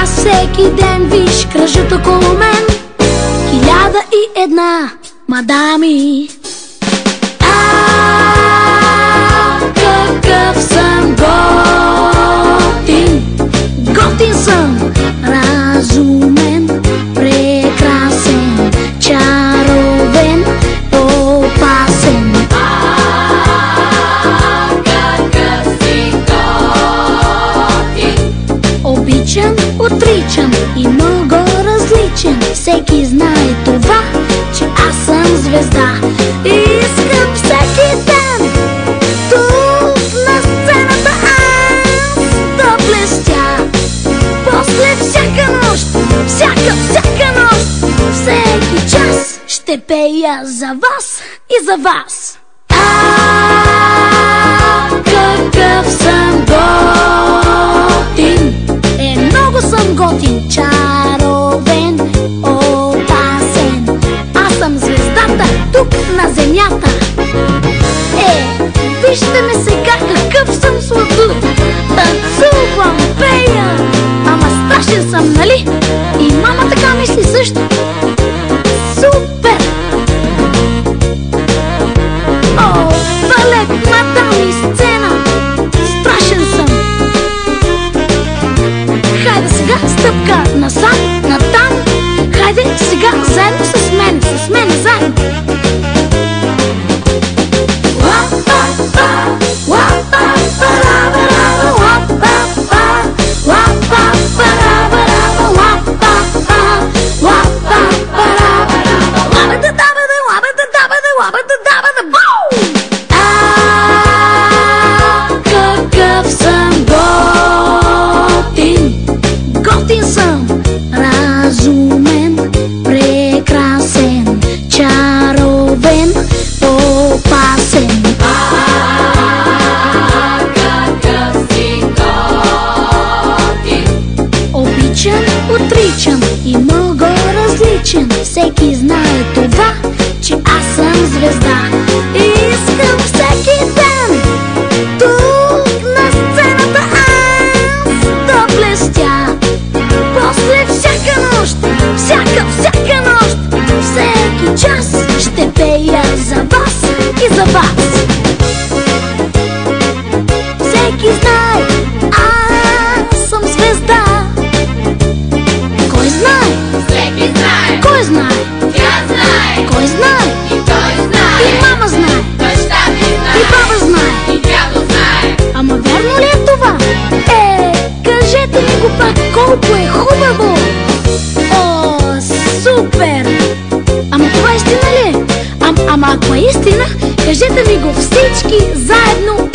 Аз всеки ден, виж, кръжат около мен 1001 мадами. Какъв съм готин, готин съм, разумен, прекрасен, чаровен, опасен. Какъв си готин, Обичан, отричан и много различен. Всеки знае това, че аз съм звезда. Искам всеки ден тук на сцената аз да блестя. После всяка нощ, всяка нощ, всеки час ще пея за вас и за вас. Какъв съм готин, много съм готин, чаровен, опасен. Аз съм звездата тук на земята. Вижте ме сега, какъв съм сладур. Танцувам, пея, ама страшен съм, нали? И мама така мисли също. Супер! О, балет, мадами, сцена, страшен съм. Хайде сега стъпка насам, натам. Хайде сега заедно с мен заедно. Какъв съм готин, готин съм, разумен, прекрасен, чаровен, опасен. какъв си готин, Обичан, отричан и много различен. Всеки знае това, че аз съм звезда. Искам всеки ден тук на сцената аз да блестя. После всяка нощ, всяка нощ, всеки час ще пея за вас и за вас. Всеки знае, аз съм звезда. Кой знае? всеки знае, Кой знае? тя знае, Кой знае? и той знае, И мама знае, баща ми и знае, баба знае. и дядо знае. Ама вярно ли е това? Кажете ми го пак, колко е хубаво! О, супер! Ама това истина ли е? Ама ако е истина, кажете ми го всички заедно